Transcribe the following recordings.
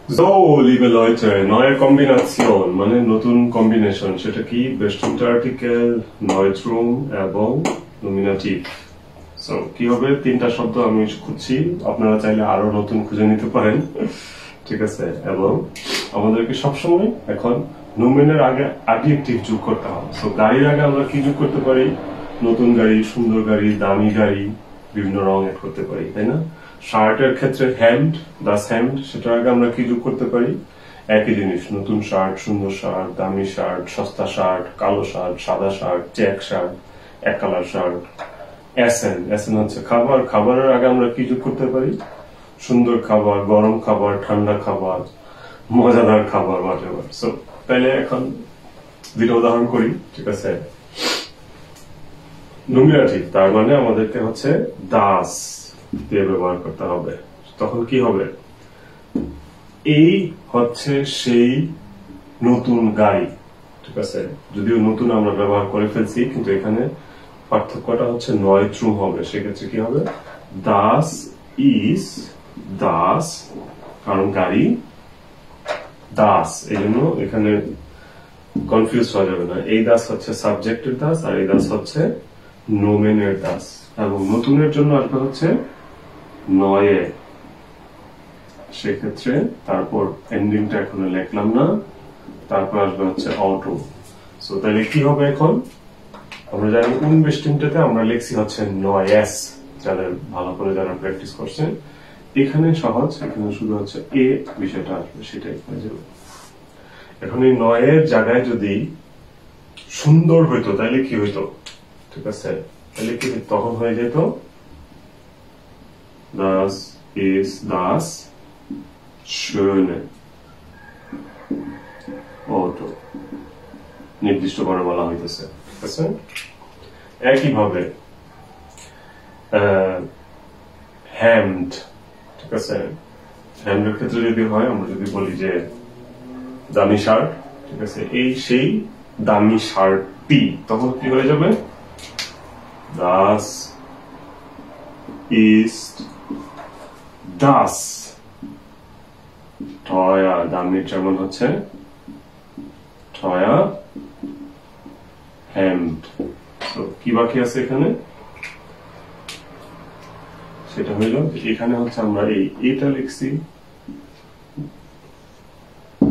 So, liebe Leute, neue Kombination, মানে নতুন combination, সেটা কি? Bestimmte Artikel, Neutrum এবং Nominativ. So, কি হবে? তিনটা শব্দ আমি খুঁজছি, আপনারা চাইলে আরো নতুন খুঁজে নিতে পারেন, ঠিক আছে? এবং আমাদেরকে সবসময় এখন নোমেনের আগে অ্যাডজেক্টিভ যোগ করতে হবে। সো গাড়ির আগে আমরা কি যোগ করতে পারি? নতুন গাড়ি, সুন্দর গাড়ি, দামি গাড়ি, বিভিন্ন রং এড করতে পারি, তাই না? শার্টের ক্ষেত্রে হ্যান্ড, দাস হ্যান্ড, সেটার আগে আমরা কি যোগ করতে পারি? একই জিনিস, নতুন শার্ট, সুন্দর শার্ট, দামি শার্ট, সস্তা শার্ট, কালো শার্ট, সাদা শার্ট, চেক শার্ট, এক কালার শার্ট। এসেন, এসেন হচ্ছে খাবার, খাবারের আগে আমরা কি যোগ করতে পারি? সুন্দর খাবার, গরম খাবার, ঠান্ডা খাবার, মজাদার খাবার, whatever. সো তাহলে এখন দুটো উদাহরণ করি, ঠিক আছে? নোমিনেটিভ, তার মানে আমাদেরকে হচ্ছে দাস দিয়ে ব্যবহার করতে হবে। তখন কি হবে? এই হচ্ছে সেই নতুন গাড়ি, ঠিক আছে? যদিও নতুন আমরা ব্যবহার করে ফেলছি, কিন্তু এখানে পার্থক্যটা হচ্ছে নয়ট্রুম হবে। সেক্ষেত্রে কি হবে? দাস ইজ দাস, কারণ গাড়ি দাস, এই জন্য এখানে কনফিউজ হওয়া যাবে না। এই দাস হচ্ছে সাবজেক্টের দাস, আর এই দাস হচ্ছে নোমেনের দাস। এবং নতুনের জন্য আসবে হচ্ছে নয়ে, সেক্ষেত্রে তারপর এন্ডিংটা এখনো লিখলাম না, তারপর আসবে হচ্ছে অটো। সো তাহলে কি হবে এখন? আমরা জানি উনবেস্টিংটাতে আমরা লিখছি হচ্ছে নয়েস, যাদের ভালো করে যারা প্র্যাকটিস করছেন। এখানে সহজ, এখানে শুধু হচ্ছে এ বিষয়টা আসবে, সেটাই হয়ে যাবে। এখন এই নয়ের জায়গায় যদি সুন্দর হইতো তাহলে কি হইতো? ঠিক আছে, তাহলে কি তখন হয়ে যেত das ist das schöne Auto, নির্দিষ্ট করে বলা হইতেছে, ঠিক আছে? একইভাবে হ্যান্ড, ঠিক আছে? হ্যান্ডের ক্ষেত্রে যদি হয়, আমরা যদি বলি যে দামি শার্ট, ঠিক আছে, এই সেই দামি শার্টটি, তখন কি হয়ে যাবে? das ist das teuer, দামির যেমন হচ্ছে teuer Hemd। তো কি বাকি আছে এখানে? সেটা হইল এখানে হচ্ছে আমরা এটা লিখছি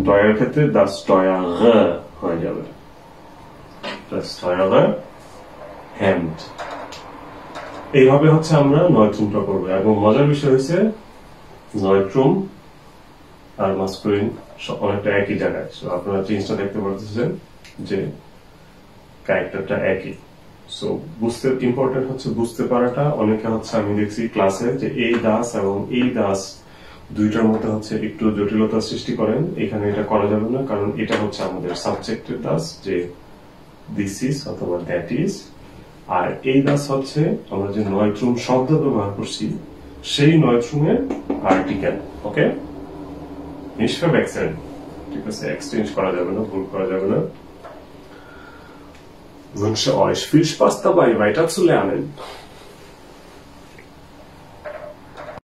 টয়ের ক্ষেত্রে das teure হয়ে যাবে, das teure Hemd। এইভাবে হচ্ছে আমরা নয়ট্রুমটা করবো। এবং মজার বিষয় হচ্ছে নয়ট্রুম আর মাস্কুলিন অনেকটা একই জায়গায়। আপনারা জিনিসটা দেখতে পাচ্ছেন যে ক্যারেক্টারটা একই। সো বুঝতে ইম্পর্টেন্ট হচ্ছে বুঝতে পারাটা। অনেকে হচ্ছে আমি দেখছি ক্লাসে যে এই দাস এবং এই দাস দুইটার মধ্যে হচ্ছে একটু জটিলতা সৃষ্টি করেন। এখানে এটা করা যাবে না, কারণ এটা হচ্ছে আমাদের সাবজেক্টের দাস, যে দিস ইজ অথবা দ্যাট ইজ। আর এই দাস হচ্ছে আমরা যে নয়ট্রুম শব্দ ব্যবহার করছি সেই নয়ট্রুমের আর্টিকেল। ওকে, নিষ্ফা ব্যাকসেন, ঠিক আছে? এক্সচেঞ্জ করা যাবে না, ভুল করা যাবে না। Wünsche euch viel Spaß dabei, weiter zu lernen.